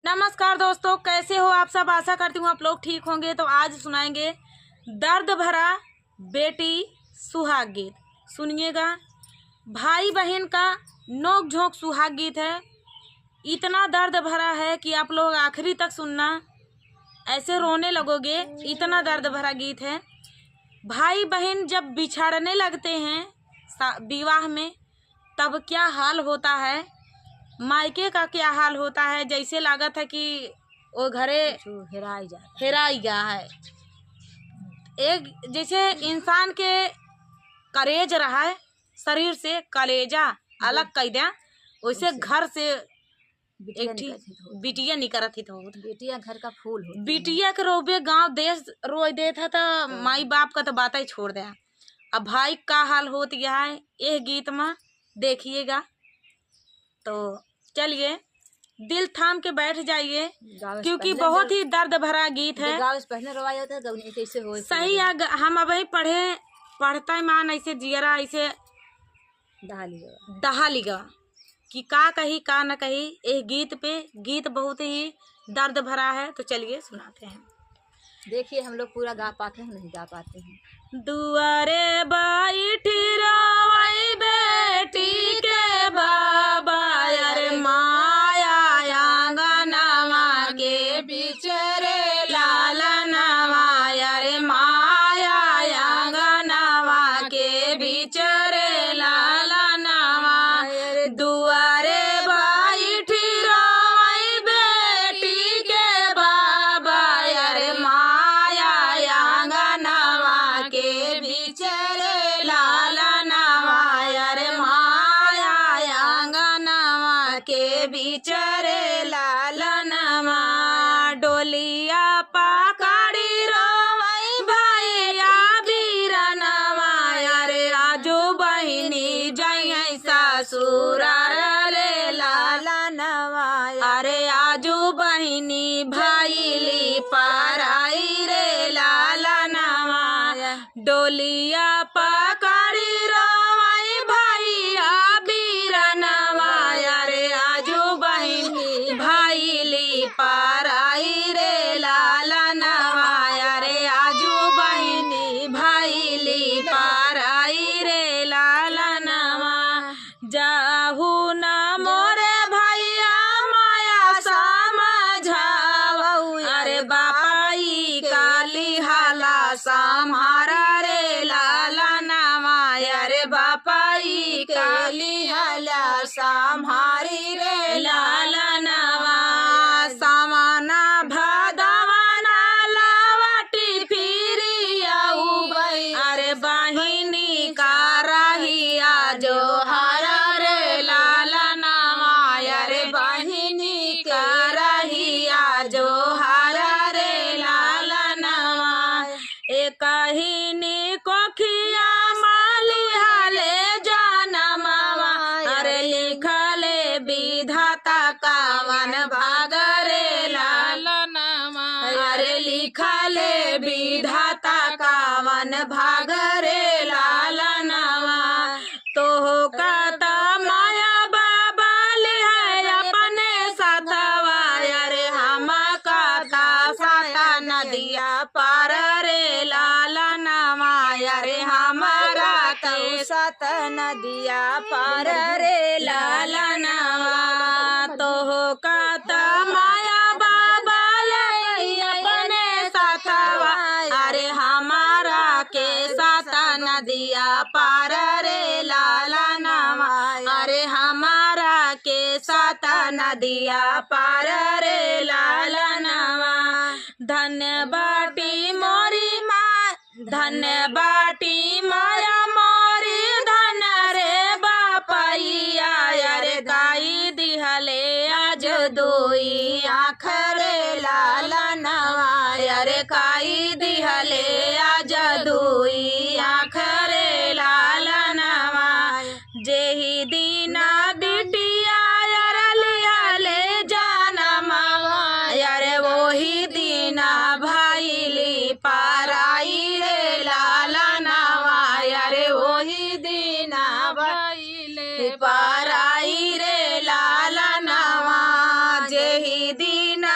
नमस्कार दोस्तों, कैसे हो आप सब। आशा करती हूँ आप लोग ठीक होंगे। तो आज सुनाएंगे दर्द भरा बेटी सुहाग गीत। सुनिएगा। भाई बहन का नोक झोंक सुहाग गीत है। इतना दर्द भरा है कि आप लोग आखिरी तक सुनना, ऐसे रोने लगोगे। इतना दर्द भरा गीत है। भाई बहन जब बिछड़ने लगते हैं विवाह में, तब क्या हाल होता है, मायके का क्या हाल होता है। जैसे लागत है कि वो घरे हेराई गया है। एक जैसे इंसान के कलेज रहा है, शरीर से कलेजा अलग कर दिया, वैसे घर से एक बिटिया निकलत थी। तो बिटिया घर का फूल हो, बिटिया के रोबे गांव देश रोई दे था। तो माई बाप का तो बात ही छोड़ दिया। अब भाई का हाल होत गया है, ये गीत में देखिएगा। तो चलिए दिल थाम के बैठ जाइए, क्योंकि बहुत ही दर्द भरा गीत है। सही हम अभी पढ़ता मान ऐसे जियरा ऐसे दहा लिगा कि का कही का न कही। एक गीत पे गीत बहुत ही दर्द भरा है। तो चलिए सुनाते हैं। देखिए हम लोग पूरा गा पाते हैं, नहीं गा पाते हैं। दुआरे बैठी रोई बेटी के बाबा, अरे माया आंगनवा के बिचरे लालनवा, अरे माया आंगनवा के बिचरे लालनवा। दुआरे बैठी रोई बेटी के बाबा, अरे माया आंगनवा के बिचरे लालनवा, अरे माया आंगनवा के बिचरे लालनवा। डोलिया पकड़ी रोई भैया बीरनवा, अरे आजो बहिनी जय ससुर रे लालनवा, अरे आजो बहिनी भैली पराई रे लालनवा। डोलिया पकड़ी रोई भैया बीरनवा, अरे आजो बहिनी भैली पराई रे लालनवा, अरे आजो बहिनी भैली पराई रे लालनवा। जाहू न मोरे भैया माया समझावऊ, अरे बापाई काली हाला सम्हारा रे लालनवा, अरे बापाई काली हाला सम्हारी रे लालनवा। सावना भदवाना लावटी फिरी आऊ गई, अरे बहिनी का रहिया जो हरा रे लालनवा, अरे बहिनी का रहिया जो हरा रे लालनवा। एक ही कोखिया माली हाले जानमवा, अरे लिखले विधाता कावन भाग रे लालनवा, अरे लिखले विधाता कावन भाग रे लालनवा। तो कहता माया बाबा लिहाय अपने साथवा, अरे हम कहता साता नदिया पार रे लालनवा, अरे हमारा के सत नदिया पार रे लालनवा। तो कहता माया बाबा ले अपने साथवा, अरे हमारा के साथ नदिया पार रे लालनवा, अरे हमारा के साथ नदिया पार रे लालनवा। धन्य बाटी मोरी माँ, धन्य बाटी माया मोरी धन रे बापैया, अरे गाई दिहले आज दोई आँख रे लालनवा, अरे गाई दिहले आज दोई आँख रे लालनवा। जेही दीना बिटिया अरे लिहले जानमवा, अरे वही दीना भैली पराई रे लालनवा, अरे वही दीना भैली पराई रे लालनवा। जेही दीना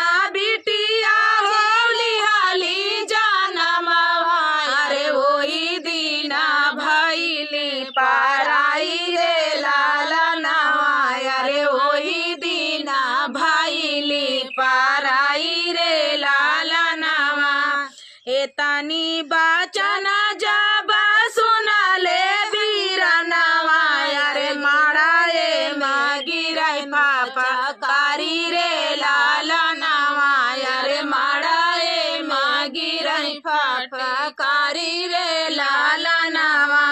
तानी बचना जब सुना ले बीरनवा अरे माड़ाए माँ गिरई पापा कारी रे लालनवा अरे माड़ाए माँ गिरई पापा कारी रे लालनवा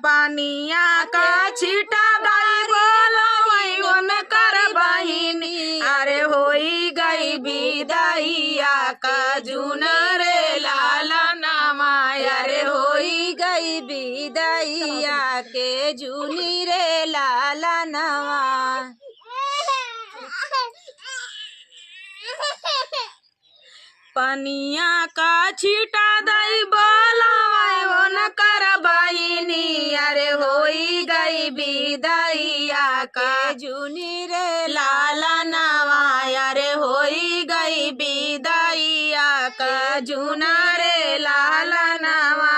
पानिया का छिटा दाई बोलो उन कर बहिनी अरे होई गई विदाइया का जुन रे लालनवा अरे होई गई विदाइया के जुनी रे लालनवा। पनिया का छीटा दई बोलावा न कर बहिनी अरे होई गई विदाइया का जुनी रे लालनवा अरे होई गई विदाइया का जुना रे लालनवा।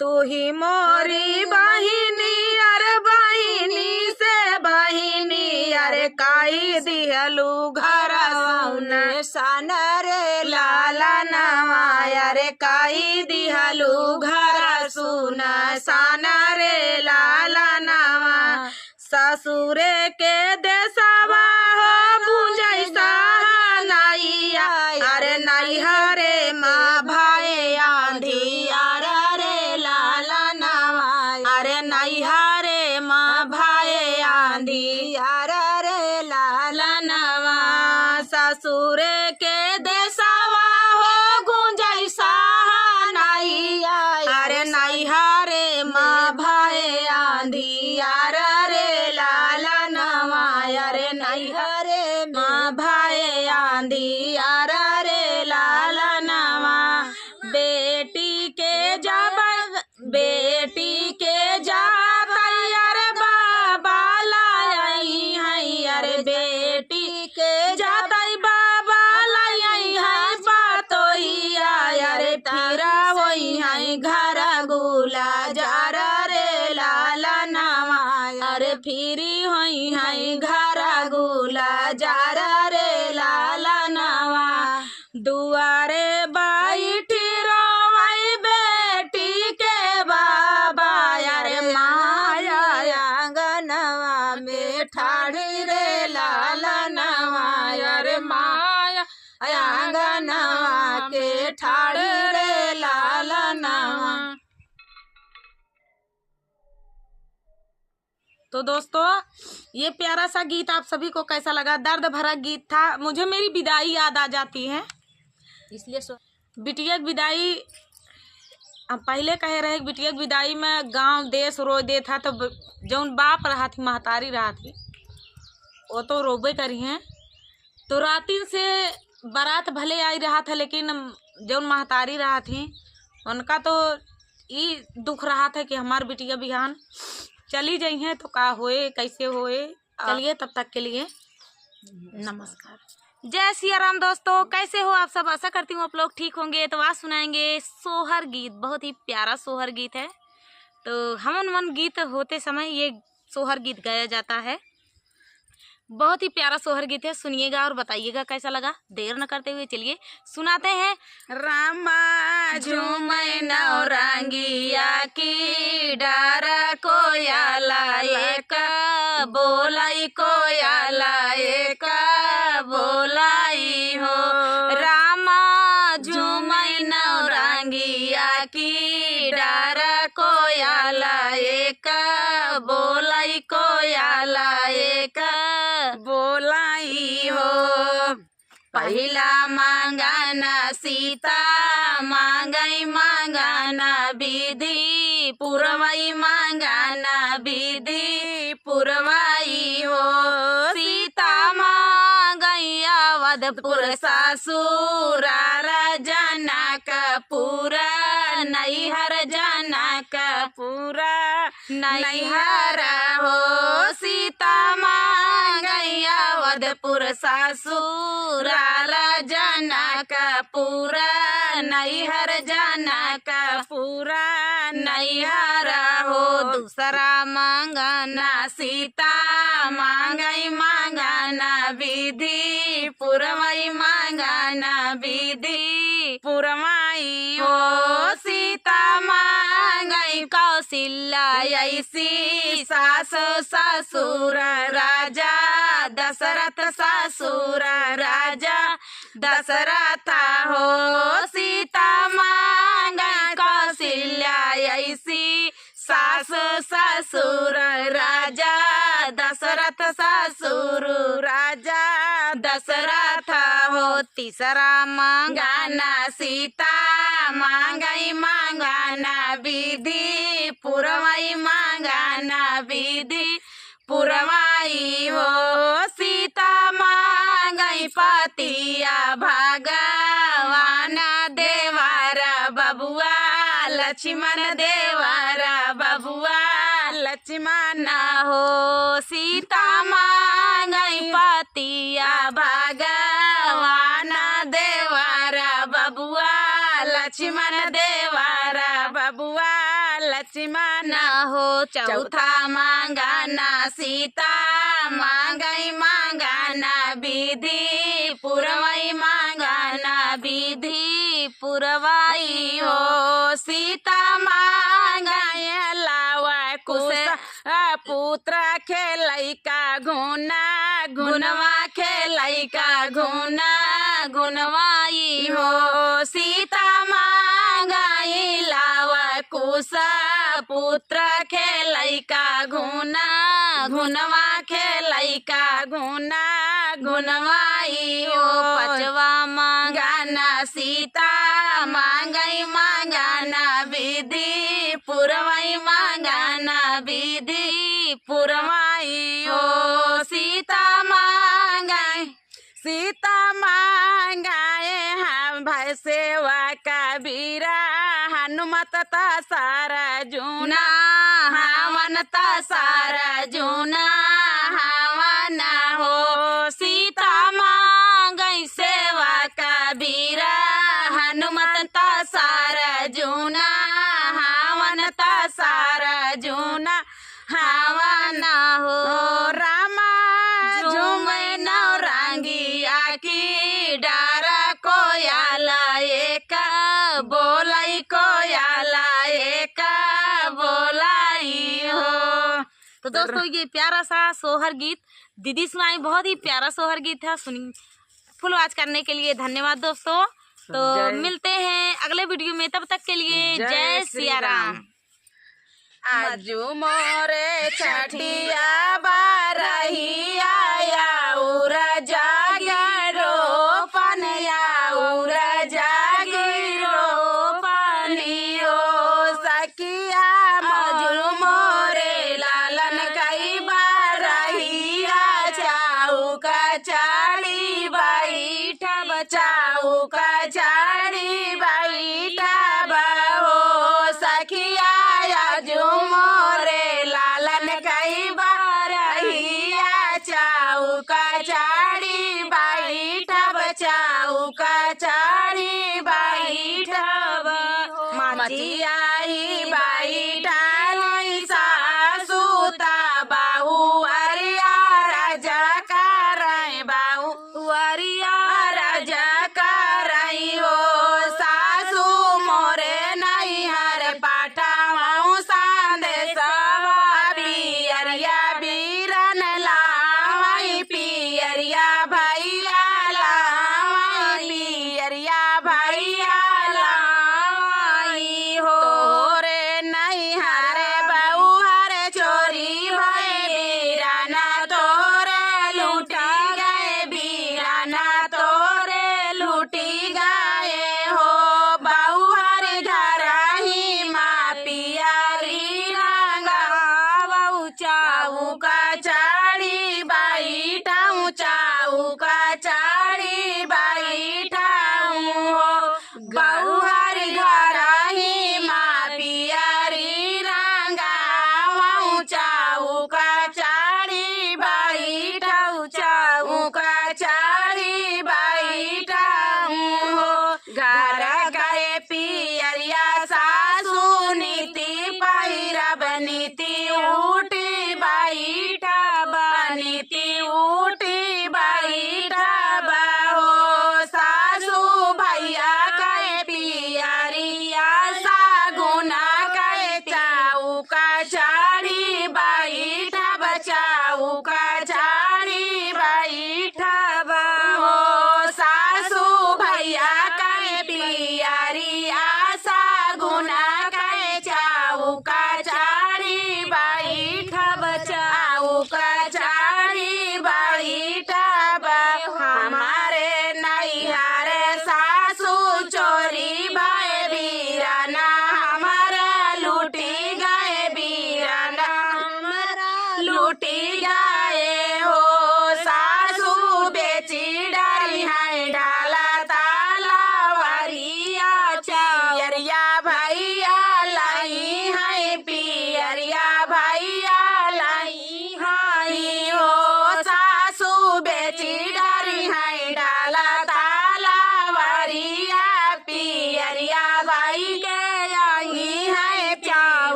तू ही मोरी बहिनी अरे बहिनी से बहिनी अरे काई दिहलू घर सुन सन रे लालनवा अरे काई दिहलू घर सुन सन रे लालनवा। ससुरे के देशवा हो बुझैसा नैया अरे नैहरे माँ भाई आंधी रे लालनवा अरे नैहरे माँ भाई आंधी रे लालनवा। ससुरे के देशवा हो गुंजैसा नैया अरे नैहरे माँ भाई आंधी रे लालनवा अरे नैहरे माँ भाई आंधी रे लालनवा। बेटी के जब अरे बाबा लाई है अरे बेटी के जातई बाबा लाई है बातोहिया अरे फिर होई है घर गुला जार रे लालनवा अरे फिरी होई है घर गुला जार रे लालनवा। दुआरे बैठी रोई बेटी के बाबा अरे माया आंगनवा में ठाड़ी रे लालनवा अरे माया आंगनवा के ठाड़ी रे लालनवा। तो दोस्तों ये प्यारा सा गीत आप सभी को कैसा लगा? दर्द भरा गीत था। मुझे मेरी विदाई याद आ जाती है इसलिए बिटिया की विदाई अब पहले कहे रहे बिटिया की विदाई में गांव देश रो दे था तो जौन बाप रहा थी महतारी रहा थी वो तो रोबे करी हैं। तो राती से बारात भले आई रहा था लेकिन जौन महतारी रहा थी उनका तो ये दुख रहा था कि हमार बिटिया बिहान चली जाई हैं तो का होए कैसे होए। चलिए तब तक के लिए नमस्कार, जय सिया राम। दोस्तों कैसे हो आप सब? आशा करती हूँ आप लोग ठीक होंगे। तो आज सुनाएंगे सोहर गीत, बहुत ही प्यारा सोहर गीत है। तो हमन मन गीत होते समय ये सोहर गीत गाया जाता है। बहुत ही प्यारा सोहर गीत है, सुनिएगा और बताइएगा कैसा लगा। देर न करते हुए चलिए सुनाते हैं। रामा झूमै नौरंगिया की डार कोयाला एक बोलाई कोयाला एक बोलाई हो। रामा झूमै नौरंगिया की डार कोयाला एक बोलाई कोयाला एक बोलाई हो। पहला मांगना सीता मांगई मांगना विधि पुरवाई मांगना विधि पुरवाई हो। सीता मांगई अवधपुर ससुराल जनक पूरा नैहर जनक पूरा नैहर हो। सीता मांगई अवधपुर ससुराल जनक पूरा नैहर जनक पूरा नैहर हो। दूसरा मांगना सीता मांगई मांगना विधि पुरवाई मांगना विधि पुरवा माई हो सीता मांगई कौशल्या ऐसी सास ससुर राजा दशरथ ससुर राजा दशरथ हो सीता मांगई कौशल्या ऐसी सास ससुर राजा दशरथ ससुर राजा दशरथ हो तीसरा मांगाना सीता मांगई मांगाना विधि पुरवाई मांगाना विधि पुरवाई हो सीता मांगई पतिया भगवान देवारा बबुआ लक्ष्मण देवारा बबुआ लक्ष्मण हो सीता मांगई पतिया भगवान देवारा बबुआ लक्ष्मण देवारा बबुआ लक्ष्मण हो चौथा मांगाना सीता मांगई मांगाना विधि पुरवाई मांगाना विधि पुरवाई हो सीता मांगई लावा कुश पुत्र खेलई का गुना गुनवा खेलई का गुना गुनवाई हो सीता मांगई लावा कुश पुत्र खेलई का गुना गुनवा खेलई का गुना गुनवाई हो पचवा मांगाना सीता मांगई मांगाना विधि पुरवाई मांगाना विधि पुरवाई हो सीता मांगाए हम भाई सेवा का बीरा हनुमत सारा जूना हवन सारा जूना हवन हो सीता मांगई सेवा का बीरा हनुमत सारा जूना हवन सारा जूना हवन हो रामा झूमे नौरंगी आकी डारा कोयाला एक बोलाई कोयाला एक बोलाई हो। तो दोस्तों ये प्यारा सा सोहर गीत दीदी सुनाई, बहुत ही प्यारा सोहर गीत है। सुनी फुल वॉच करने के लिए धन्यवाद दोस्तों। तो मिलते हैं अगले वीडियो में, तब तक के लिए जय सिया राम। आजू मोरे छठिया बारहिया उरा जागरो पनया उरा जागरो पनियो सखिया आजू मोरे लालन कई बारहिया चाऊ का चाड़ी बैठा बचाऊ का चाड़ी बैठा हो सखिया आजू मोरे लालन कई बारहिया चाऊ का चाड़ी बैठा बचाऊ का चाड़ी बैठा मचिया ही बैठा सासुता बाहू अरिया राजा कराई बाहू अरिया राजा कराई हो सासू मोरे नहीं हर पाठाऊ संदेश पियरिया बीरन लावाई पियरिया भैया लावाई पियरिया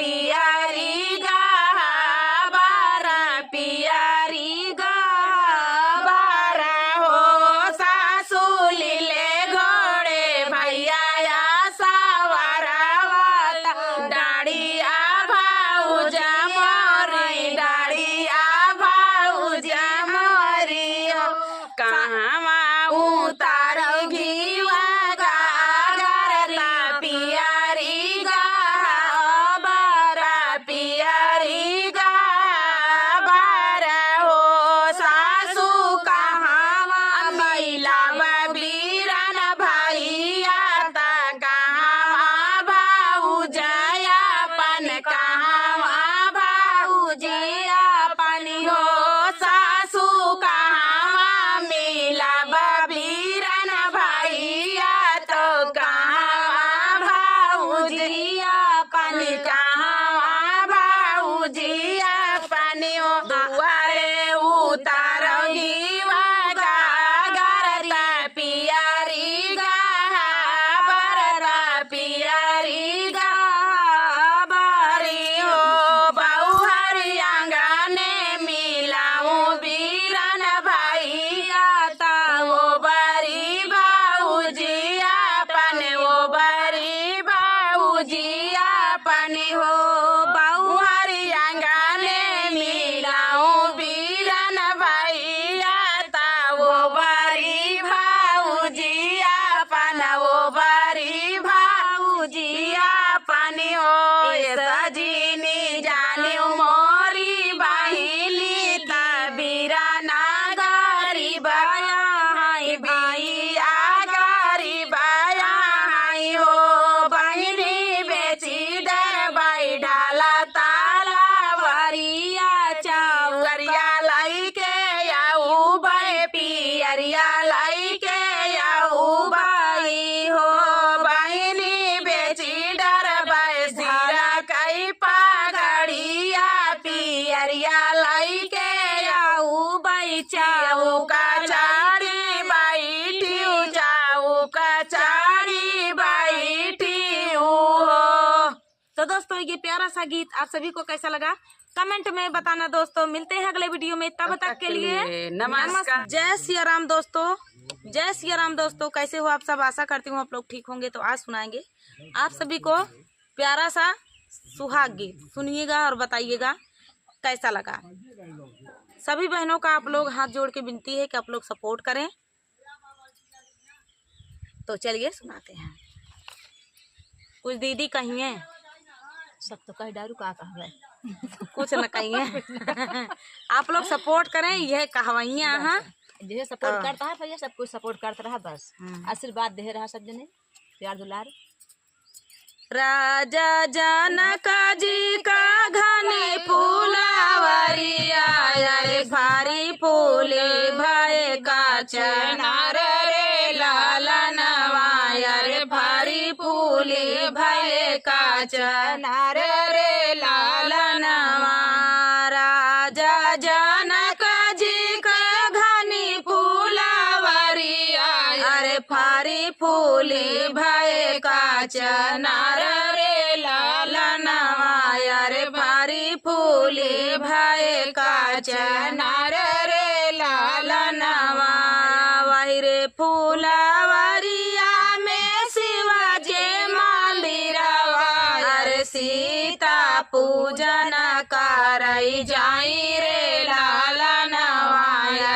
पियारी गा बारा पियारी गा बारा हो सासू लीले घोड़े भैया या सवारा वाता डाड़िया भाऊजा मोरी डाड़िया भाऊजा मोरी हो कहाँ उतार घीवा गागरता पियारी गा बारा पियारी गा बारा हो सासू कहाँ मैला बबीरन भैया ता कहाँ भाऊजया पन कहाँ भाऊजिया पनी हो सासू कहाँ मिला बबीरन भैया तो कहाँ भाऊजिया पन कहाँ भाऊजिया पनी हो दुआरे उतार घीवा गागरता पियारी गा बरता पियारी गा बारी हो बहुहर आंगने मिलाऊं बीरन भैया ता वो बरी भाऊजिया पन वो बरी भाऊजिया पन हो बहुहर आंगने मिलाऊं बीरन भैया ता वो बरी भाऊजिया पन वो बरी भाऊजिया पन हो ये सजीनी जानी मोरी बाहिली तबीरा नागारी बाया हाय भैया गारी बाया हाय हो बहिनी बेची डर बाई ढाला ताला वरिया चावरिया लाई के याऊ बाई पियरिया लाई के याऊ बाई हो बहिनी बेची डर बाई सिरा कई पागड़िया पियरिया लाई के याऊ बाई चाऊ का चाड़ी बाई टिऊ चाऊ का चाड़ी बाई टिऊ हो। तो दोस्तों ये प्यारा सा गीत आप सभी को कैसा लगा कमेंट में बताना दोस्तों। मिलते हैं अगले वीडियो में, तब तक के लिए नमस्कार। जय सिया राम दोस्तों, जय सिया राम दोस्तों। कैसे हो आप सब? आशा करती हूँ आप लोग ठीक होंगे। तो आज सुनाएंगे आप सभी को प्यारा सा सुहाग गीत, सुनिएगा और बताइएगा कैसा लगा। सभी बहनों का आप लोग हाथ जोड़ के विनती है कि आप लोग सपोर्ट करें। तो चलिए सुनाते हैं। कुछ दीदी कहिए, सब तो कह डारू का कहवे कुछ न कहिए। आप लोग सपोर्ट करें, यह कहवैया हाँ जैसे सपोर्ट करता है भैया सब कुछ सपोर्ट करता रहा, बस आशीर्वाद दे रहा सब जने प्यार दुलार। राजा जनक जी का घने फूलावरिया रे भारी फूले भय का चनार रे लालनवा रे भारी फूले भय का चनार रे लालनवा। राजा जनक जी का घनी फूलावरिया रे भारी फूले भय का चनार रे लालनवा रे भारी फूले भय का चनार रे लालनवा। वही रे फूलावरिया में शिवाजी मंदिरवा रे सीता पूजन करई जाई रे लालनवा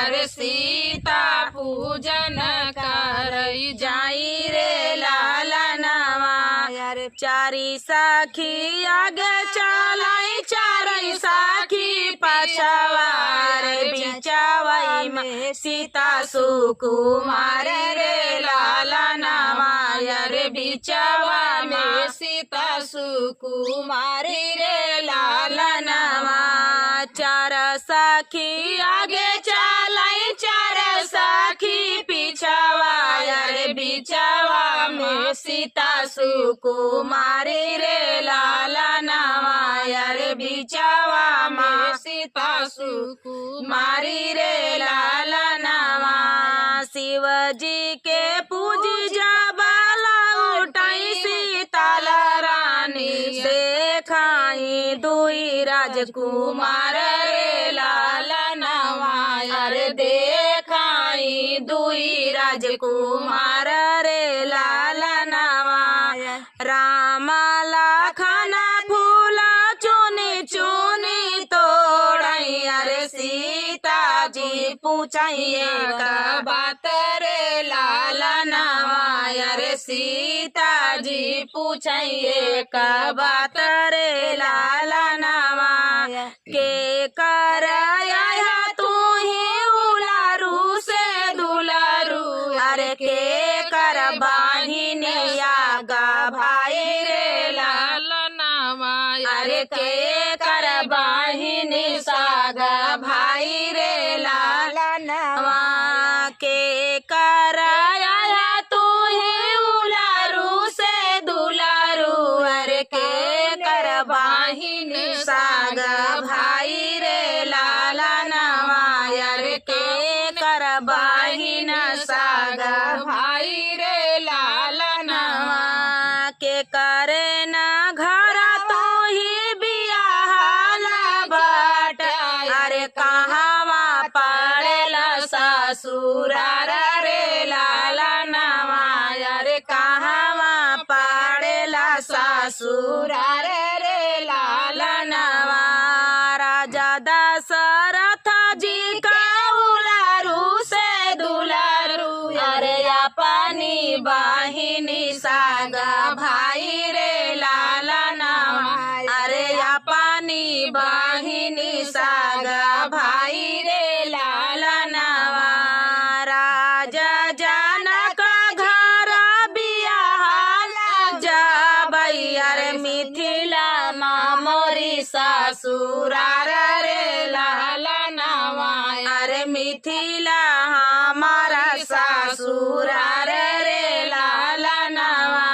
रे सीता पूजन करई जाई रे लालनवा। चारी सखी आगे चलाई चारई सखी पछवा रे बिचवाई में सीता सुकुमार रे लालनवा रे बिचवा में सीता सुकुमारी रे लालनवा। चार सखी आगे चलाई चार सखी पिछवा रे बिचवा में सीता सुकुमारी रे लालनवा रे बिचवा में सीता सुकुमारी रे लालनवा। शिव जी के पूजा बाला उठाई सीता रानी देखा खाई दुई राजकुमार रे लालनवा, अरे देखाई दुई राजकुमार रे लालनवा। राम लखन फूला चुनी चुनी तोड़ई, अरे सीता जी पूछिए का बात रे लालनवा, अरे सीता जी पूछिए का बात रे लालनवा। के कर आया तू ही उलारू से दुलारू, अरे के कर बाहिनिया गा भाई रे लालनवा, अरे के कर बाहिनी सागा भाई रे लालनवा। के कर आया तू ही उलारू से दुलारू, अरे के कर बाहिनी सागा भाई रे लालनवा, अरे के कर बाहिन सागा भाई रे लालनवा। के करे न घर तो ही बियाहला बाट, अरे कहावा पड़ेला ससुरार रे लालनवा, अरे कहावा पड़ेला ससुरार रे लालनवा। राजा दशरथ जी का उलारू से दुलारू, अरे अपनी बाहिनी सागा भाई रे लालनवा, अरे अपनी बाहिनी सागा भाई रे लालनवा। राजा जनक घर बियाहला जाबई, अरे मिथिला मोरी ससुरार रे लालनवा, अरे मिथिला हमारा ससुरार रे लालनवा।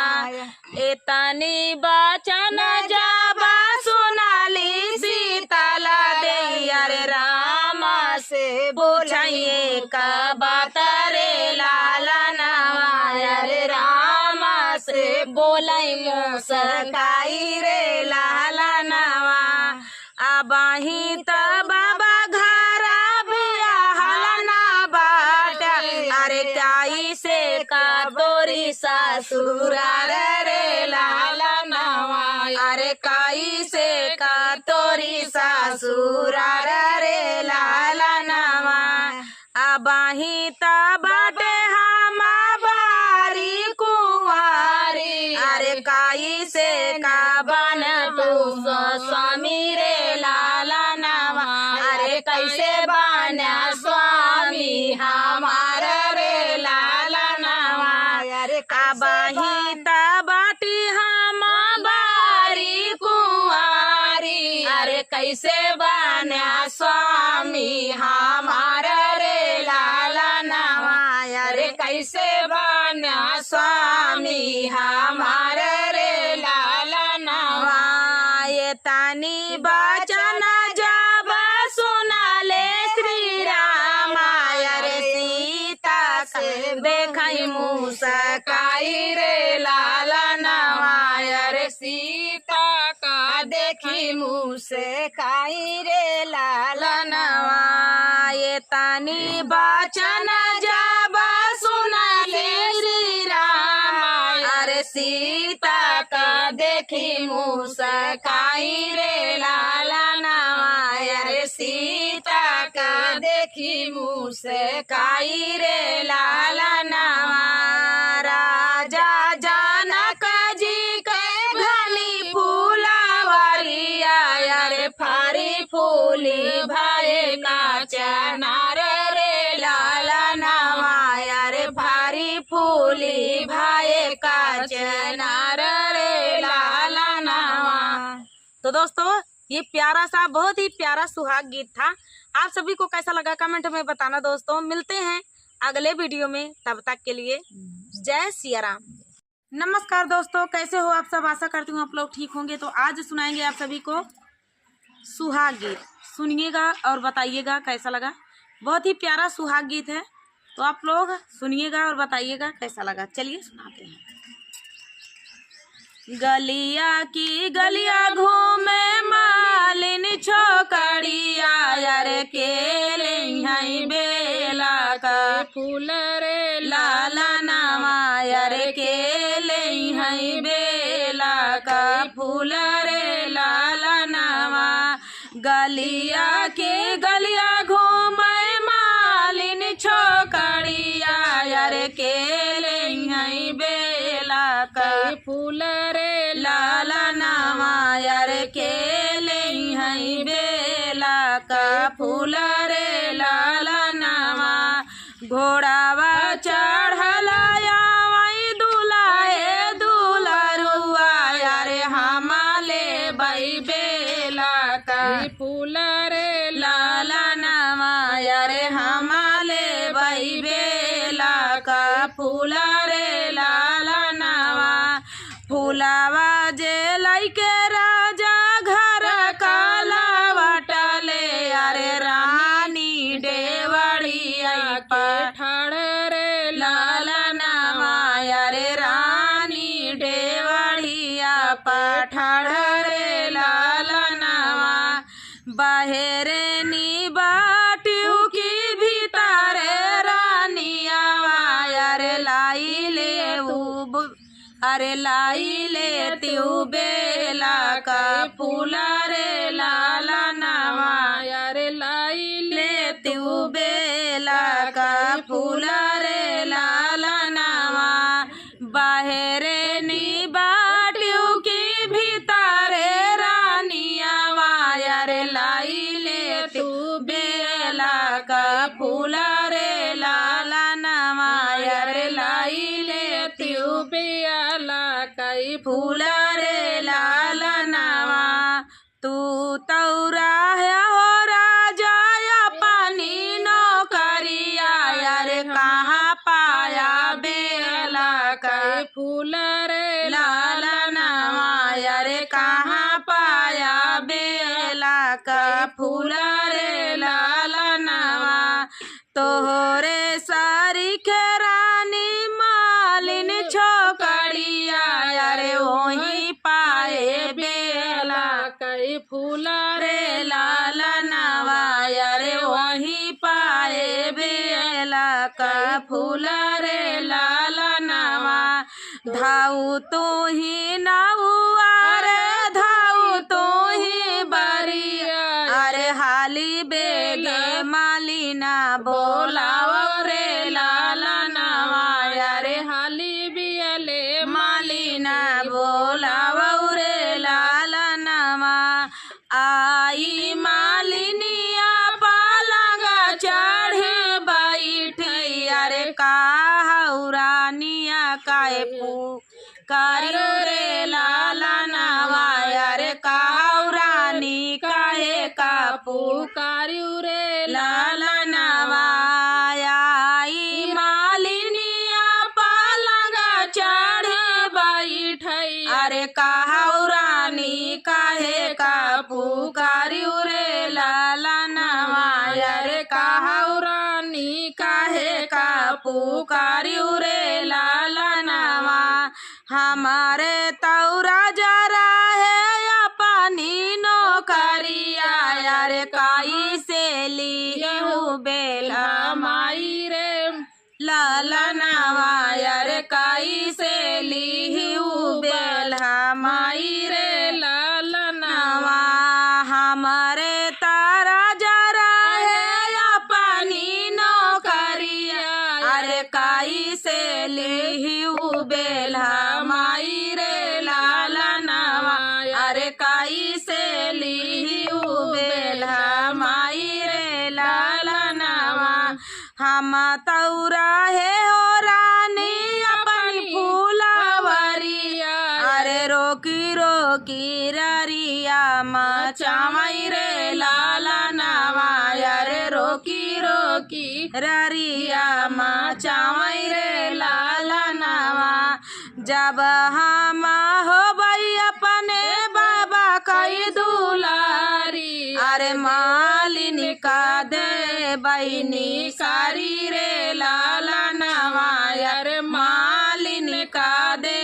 इतनी बचन जाबा सुनाली सीताला दे, अरे राम से पूछिए का बात रे लालनवा, अरे राम से बोलाई मुस्काई रे लालनवा। अबही त बाबा घर बियाहला ना बाट, अरे ताई से का तोरी ससुरार रे लालनवा, अरे काई से का तोरी ससुरार रे लालनवा। अबही त बाटे हम बारी कुंवारी, अरे काई से का बन तू स्वामी रे लालनवा, अरे कैसे बना स्वामी हमार रे लालनवा। अबही त बाटी हम बारी कुंवारी, अरे कैसे बना स्वामी हमार रे लालनवा, अरे कैसे बना स्वामी हमार रे लालनवा। ये तानी बचन जब सुनाले श्री राम, अरे सीता से देखई मुस्काई रे लालनवा, अरे सीता का देखी मुस्काई रे लालनवा। ये तानी बचन जब सुनाले श्री राम, अरे सीता का देखी मुस्काई रे लालनवा, अरे सीता का देखी मुस्काई रे लालनवा। राजा जनक जी के घनी फूलावरिया, अरे फारी फूली भाई का चनार रे लालनवा, अरे फारी फूली भाई का चनार रे लालनवा। तो दोस्तों ये प्यारा सा बहुत ही प्यारा सुहाग गीत था। आप सभी को कैसा लगा कमेंट में बताना दोस्तों। मिलते हैं अगले वीडियो में, तब तक के लिए जय सिया राम। नमस्कार दोस्तों, कैसे हो आप सब। आशा करती हूँ आप लोग ठीक होंगे। तो आज सुनाएंगे आप सभी को सुहाग गीत। सुनिएगा और बताइएगा कैसा लगा। बहुत ही प्यारा सुहाग गीत है, तो आप लोग सुनिएगा और बताइएगा कैसा लगा। चलिए सुनाते हैं। गलिया की गलिया घूमे मालिन छोकरिया यार के ले बेला का फूल रे लाला नामा यार के ले बेला का फूल रे लाला नामा गलिया के गलिया घूमे मालिन छोकरिया यार के ले बेला का फूल रे लाला नामा यार के ले बेला का फूल रे लाला नामा घोड़ावा चढ़ला वही दुलाए दुलारुआ यार हमाले बई बेला का फूल रे लाला नामा यार हमाले बई बेला का फूल रे लाला नामा फूलावा जे लैके राजा घर काला बटले अरे रानी डेवड़िया ठाड़ रे लाला नामा अरे रानी डेवड़िया पठाड़ रे लाला नामा बाहरे नी बाटियों की भीतरे रानिया अरे लाई ले अरे लाई ले बेला का फूला रे लाला नामा यारे लाई ले बेला का फूला रे लाला नामा बाहरे नी बाटियों की भीतरे रानिया यार लाई ले बेला का फूला रे लाला नामा यार लाई ले बेला कई फूला रे लाला नामा तू तौरा है हो राजा पानी नौकरिया यार कहाँ पाया बेला का फूल रे लाला नामा यार कहाँ पाया बेला का फूला रे लाला नामा तोहरे सारी रानी मालिन छोकरिया यारे वही पाए बेला कई फूल रे लाला नावा यारे वही पाए बेला का फूला रे लाला नावा धाऊ तू ही नाऊ अरे धाऊ तू ही बरिया अरे हाली बेगे मालिना बोलाव रे लाला नावा यारे हाली बियले मालिना बोलाव रे लाला नामा आई मालिनिया पालंगा चढ़े बैठी अरे काहौरानिया काए पुकारियो रे लाला नावा अरे काहौरानी काहे का पुकारियो रे लाला नावा आई मालिनिया पालंगा चढ़े बैठी अरे काहौरानी काहे का पुकारियो रे लाला नावा अरे काहौरानी काहे का पुकारियो रे लाला नावा हमारे तौरा जरा है पानी नौकरिया यार काई से ली बेला माई रे लाला नावा यार काई से ली बेला माई रे लाला नावा हमारे तारा जरा है पानी नौकरिया अरे काई से ली बेला माई रे लाला नावा अरे काई से ली बेला माई रे लाला नावा हम तौरा है हो रानी अपनी फूलावरिया अरे रोकी रोकी ररिया मचावई रे लाला नावा अरे रोकी रोकी ररिया मचावई रे लाला नावा जब हम हो बई अपने बाबा कई दुलारी अरे मालिन का दे बईनी सारी रे लाला नवा अरे मालिन का दे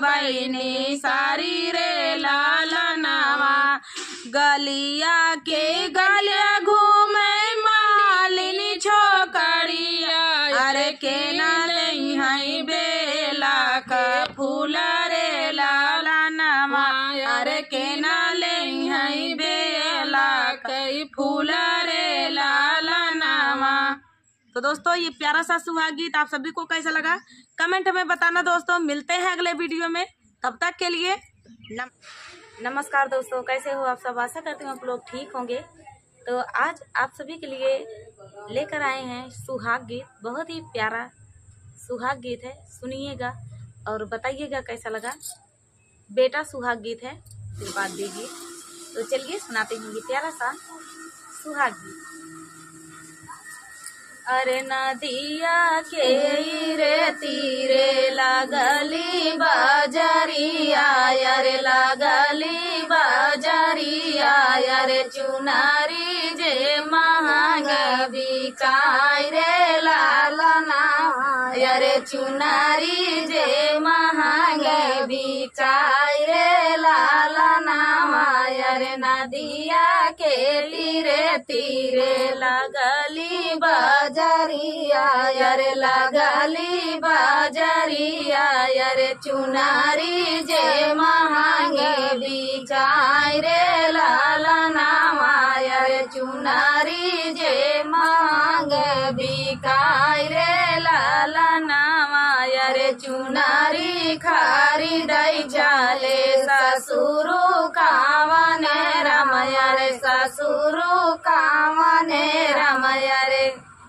बईनी सारी रे लालनवा। गलिया के गलिया घूमे मालिनी छोकरिया, अरे के न लई हई बेला का फूल रे लालनवा, अरे के न लई हई बेला कई फूल रे लालनवा। तो दोस्तों ये प्यारा सा सुहाग गीत आप सभी को कैसा लगा कमेंट में बताना दोस्तों। मिलते हैं अगले वीडियो में, तब तक के लिए नमस्कार दोस्तों। कैसे हो आप सब? आशा करती हूँ आप लोग ठीक होंगे। तो आज आप सभी के लिए लेकर आए हैं सुहाग गीत। बहुत ही प्यारा सुहाग गीत है, सुनिएगा और बताइएगा कैसा लगा। बेटा सुहाग गीत है, आशीर्वाद दीजिए। तो चलिए सुनाते हैं ये प्यारा सा सुहाग गीत। अरे नदिया के रे तीरे लागली बाजरिया, अरे लागली बाजरिया, अरे चुनारी जे महंग बिकाय रे लालना, अरे चुनारी जे महंग बिकाय रे लालना। अरे नदिया के तीरे लागली बाजरिया, अरे लागली बाजरिया, अरे चुनारी जे महंग बिकाय रे लालनावा, अरे चुनारी जे महंग बिकाय रे लालनावा। अरे चुनारी खरीदै जाले ससुरु कावन रमया रे, ससुरु कावन रमया रे।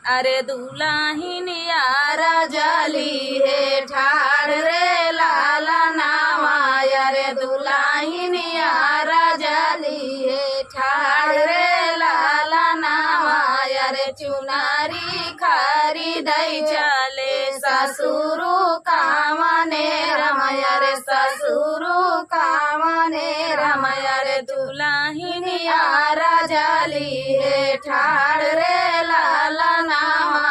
अरे दुल्हन यार जली है ठाड़ रे लालनावा, अरे दुल्हन यार जली है ठाड़ रे लालनावा। अरे चुनारी खरीदै चले ससुरु कामने रमया रे, ससुरु कामने रमया रे। दुल्हन यार जली है ठाड़ रे लालनावा,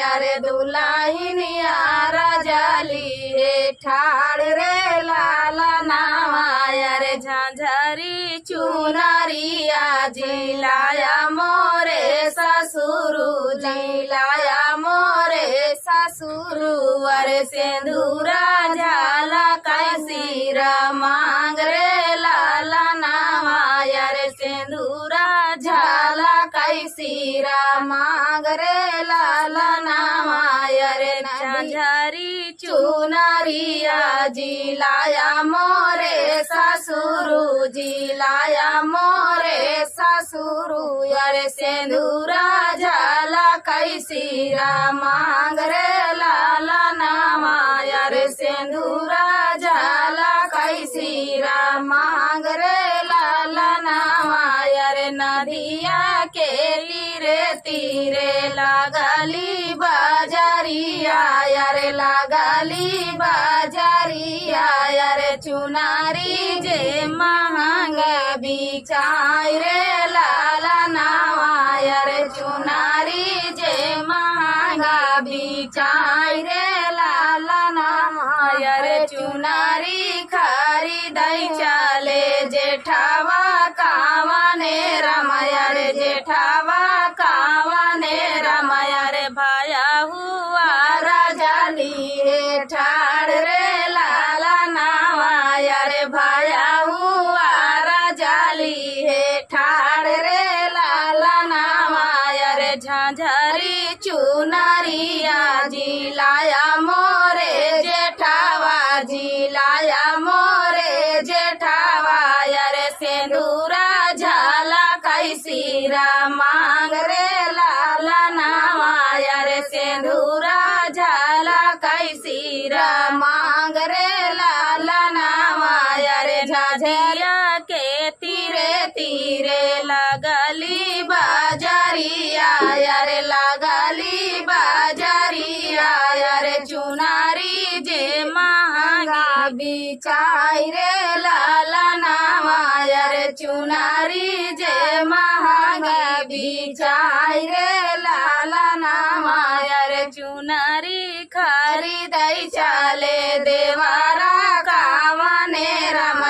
अरे दुल्हन यार जली है ठाड़ रे लालनावा। अरे झांझरी चुनरिया जिलाया मोरे ससुरु, जिलाया मोरे ससुरु। अरे सिंदूरा झाला कैसीरा मांग रे लालनावा, अरे सिंदूरा झाला कैसीरा मांग रे लालनावा। अरे झांझरी चुनरिया जिलाया मोरे ससुरु, जिलाया मोरे ससुरु। अरे सिंदूरा झाला कैसीरा मांग रे लालनावा, अरे सिंदूरा झाला कैसीरा मांग रे लालनावा। अरे नदिया के तीरे लागली बाजरिया, अरे लागली बाजरिया, अरे चुनारी जे महंग बिकाय रे लालनावा, अरे चुनारी जे महंगा बिकाय रे लालनावा। अरे चुनारी खरीदै चले जेठावा कावने रमया रे, जेठावा कावने रमया रे। भाया हुआ राजाली है ठाड़ रे लालनावा, अरे भाया हुआ राजाली है ठाड़ रे लालनावा। अरे झांझरी चुनरिया जिलाया मोरे जेठावा, जिलाया मोरे जेठावा। अरे सिंदूरा झाला कैसीरा मांग रे लालनावा, अरे सिंदूरा झाला कैसीरा मांग रे लालनावा। अरे झाझरिया के तीरे लागली बाजरिया, अरे लागली बाजरिया, अरे चुनारी जे महंगा बिकाय रे लालनावा। अरे चुनारी जे महंगा बिकाय रे लालनावा। अरे चुनारी खरीदै चले देवारा कावने रमया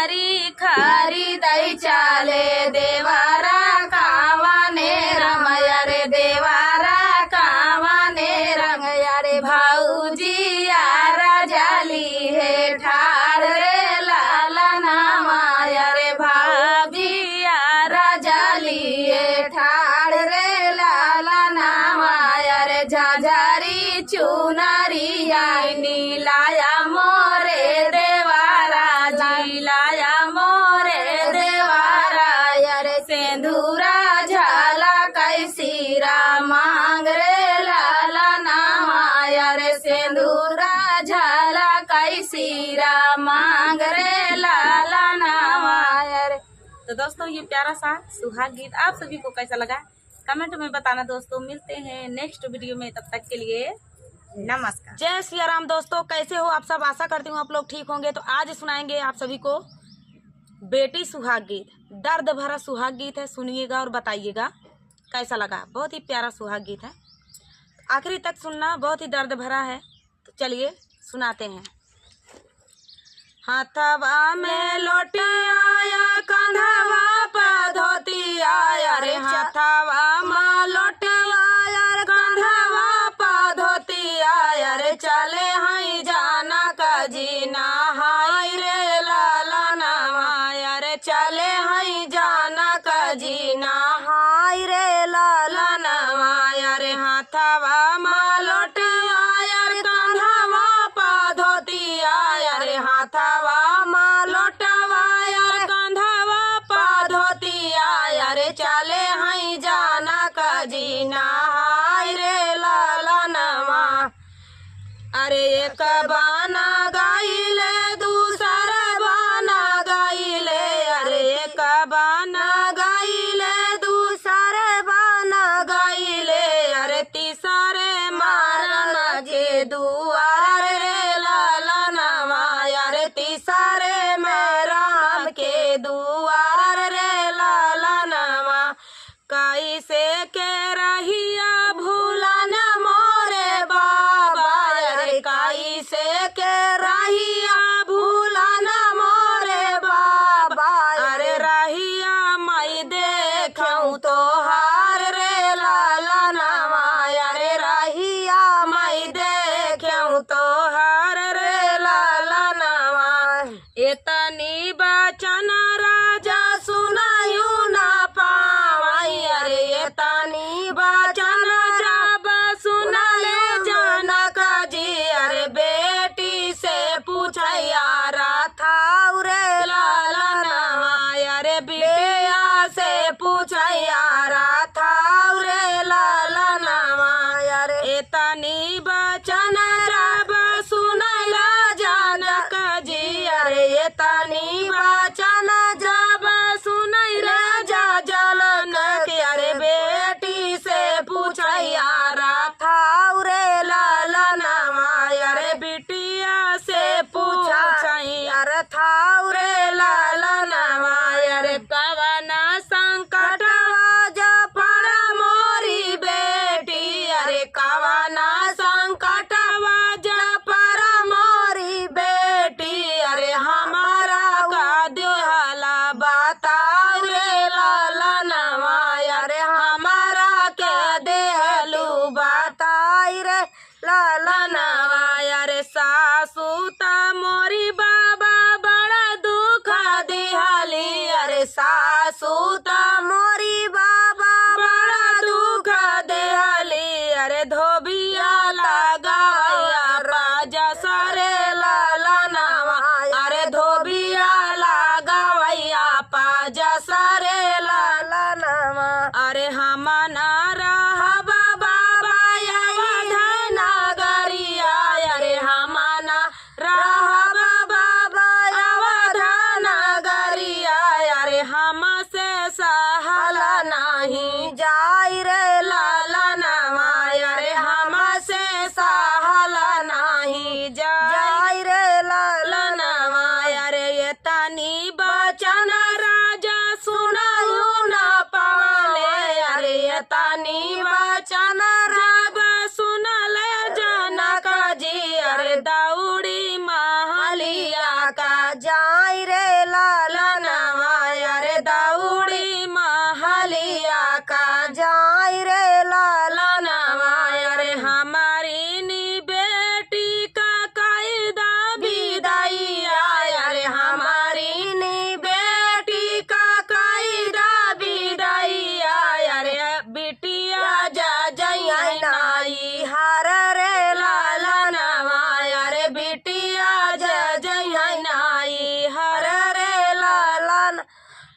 चुनारी खरीदई चले देवारा कावाने रमया रे देवारा कावाने रंगया रे भाऊजी यारा जाली है ठाड़ रे लाला नामाया रे भाऊजी यारा जाली है ठाड़ रे लाला नामाया रे झाझारी चुनारी आई नीलाया मोरे देवारा जी लाया मोरे देवारा यारे सेंधुरा झाला कैसीरा मांग रे लाला नामा यारे सेंधुरा झाला कैसीरा मांग रे लाला नामा यारे। तो दोस्तों ये प्यारा सा सुहाग गीत आप सभी को कैसा लगा कमेंट में बताना दोस्तों। मिलते हैं नेक्स्ट वीडियो में, तब तक के लिए नमस्कार। जय सिया राम। दोस्तों कैसे हो आप सब, आशा करती हूँ आप लोग ठीक होंगे। तो आज सुनाएंगे आप सभी को बेटी सुहाग गीत। दर्द भरा सुहाग गीत है, सुनिएगा और बताइएगा कैसा लगा। बहुत ही प्यारा सुहाग गीत है, आखिरी तक सुनना, बहुत ही दर्द भरा है। तो चलिए सुनाते हैं। हाथवा में लोटिया कंधवा पर धोतिया रे हाथवा में लोटिया कंधवा पर धोतिया रे चले हई जाना का जीना हाय रे लाला नामा रे चले हई जाना का जीना हाय रे लाला नामा रे हाथवा में लोटिया कंधवा पर धोतिया रे हाथवा चले हई जाना का जीना हाय रे लाला नमा। अरे एक बाना गाइले दूसर बाना गाइले अरे एक बाना गाइले दूसर बाना गाइले अरे तीसरे मारन जे दुआर रे लाला नमा। अरे तीसरे में राम के दुआर रे लाला नमा। कैसे के रहिया भूला न मोरे बाबा अरे कैसे के रहिया भूला न मोरे बाबा अरे रहिया मैं देखूं तो हार रे लाला नमा। अरे रहिया मैं देखूं तो हार रे लाला नमा। इतनी बचन राजा सुनायू ना पावाई अरे तानी बचन जब सुना ले जनक जी अरे बेटी से पूछया था रे लाला नमा। अरे बेटिया से पूछया था रे लाला नमा। अरे तनी बचन जब सुनला जनक जी अरे तनी बचन जब सुनई राजा जलन के अरे बेटी से पूछया था रे लाला नमा। अरे बिटिया से पूछया था रे लाला नमा। अरे कवना संकटवा जब पड़ा मोरी बेटी अरे कवना संकटवा जब पड़ा मोरी बेटी अरे हमारा का दिहला बताओ रे लाला नमा। अरे हमारा के देहलू बताई रे लाला नमा। अरे सासू ता मोरी बाबा बड़ा दुख दिहली अरे सासू ता मोरी बाबा बड़ा दुख दिहली अरे धोबिया लगाया राजा सारे लाला नमा। अरे धोबिया लगावैया पाजा सारे लाला नमा। अरे हम ना रहब बाबा अवध नगरिया अरे हम ना रहब बाबा अवध नगरिया अरे हम से सहला नहीं जाई रे लाला नमा। अरे हम से सहला नहीं जाई रे लाला नमा। अरे ये तनी बचन राजा सुनायू ना पाले अरे ये तनी बचन जब सुनले जनक जी अरे दौड़ी महलिया का जाई रे ला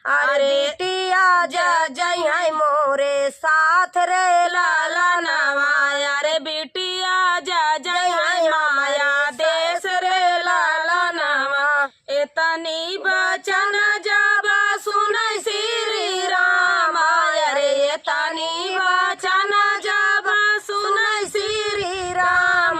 अरे बेटिया जय है मोरे साथ रे लाला नवा। अरे बेटिया जय है माया देश रे लाला नवा। इतनी बचन जब सुनै श्री राम। अरे इतनी बचन जब सुनै श्री राम।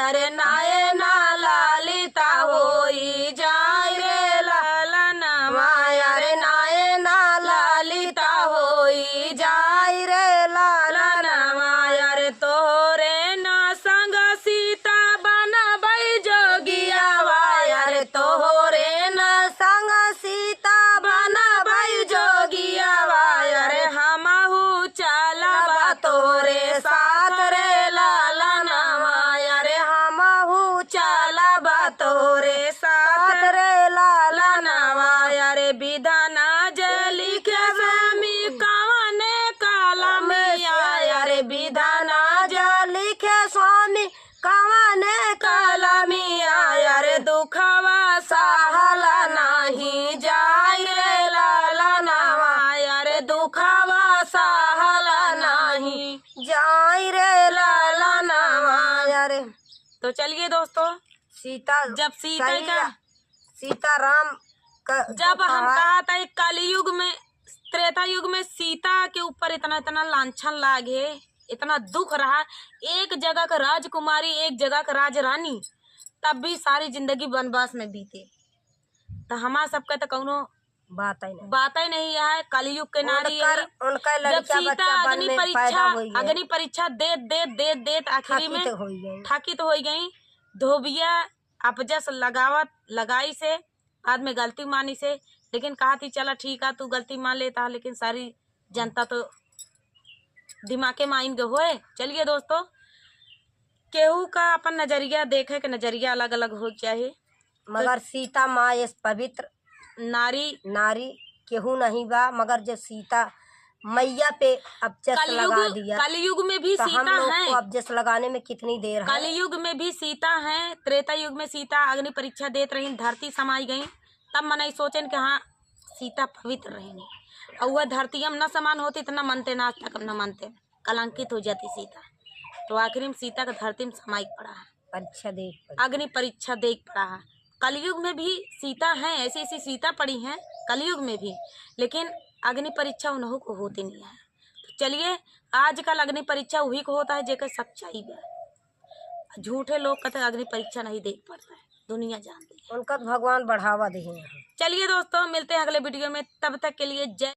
अरे नयना ललिता होई जाय रे लाला नवा। अरे नयना ललिता होई जाय रे लाला नवा। अरे तोरे ना संग सीता बनबै जोगियावा। अरे तोरे ना संग सीता बनबै जोगियावा। अरे हमहु चलबा तोरे साथ रे लाला नवा। अरे हमहु चलबा तोरे साथ रे लाला नवा। अरे विधान जे लिखे स्वामी कवने कलमिया। अरे विधान जे लिखे स्वामी कवने कलमिया। अरे दुखवा सहला नहीं जाय रे लाला नवा। अरे दुखवा सहला नहीं जाय रे लाला नवा। अरे तो चलिए दोस्तों, सीता जब सीता सही का सीताराम जब हम कहा था एक कलयुग में त्रेता युग में सीता के ऊपर इतना इतना लांछन लागे, इतना दुख रहा, एक जगह का राजकुमारी एक जगह का राजरानी, तब भी सारी जिंदगी वनवास में बीते। तो हमारा सबका तो कौनो बात ही नहीं है। कलयुग के नारी है। उनका जब लड़का सीता बच्चा अग्नि बनने परीक्षा पैदा हो गया, अग्नि परीक्षा दे आखिरी में हो गई। ठाकी तो हो गई। धोबिया अपजस लगाई से बाद में गलती मानी से, लेकिन कहा थी चला ठीक है तू गलती मान लेता, लेकिन सारी जनता तो दिमागे माइन के होए। चलिए दोस्तों, केहू का अपन नजरिया देखे के नजरिया अलग अलग हो चाहिए, मगर सीता माँ इस पवित्र नारी केहू नहीं बा। मगर जो सीता मैया पे अबजस लगा दिया, कलयुग में भी तो हम सीता लोग है। को अबजस लगाने में कितनी देर है। कलयुग में भी सीता है, त्रेता युग में सीता अग्नि परीक्षा देत रही, धरती समाई गई, तब मन सोचन कि हाँ सीता पवित्र रहेंगी। और वह धरती हम न समान होती तो न मनते, ना तक न मनते, कलंकित हो जाती सीता। तो आखिर में सीता का धरती में समाई पड़ा है, परीक्षा देख अग्नि परीक्षा देख पड़ा है। कलयुग में भी सीता है, ऐसी ऐसी सीता पड़ी हैं कलयुग में भी, लेकिन अग्नि परीक्षा उन्हों को होती नहीं है। तो चलिए, आजकल अग्नि परीक्षा वही को होता है जेकर सच्चाई है। झूठे लोग कहते अग्नि परीक्षा नहीं देख पाता है, दुनिया जानती है। उनका भगवान बढ़ावा दे। चलिए दोस्तों, मिलते हैं अगले वीडियो में, तब तक के लिए जय।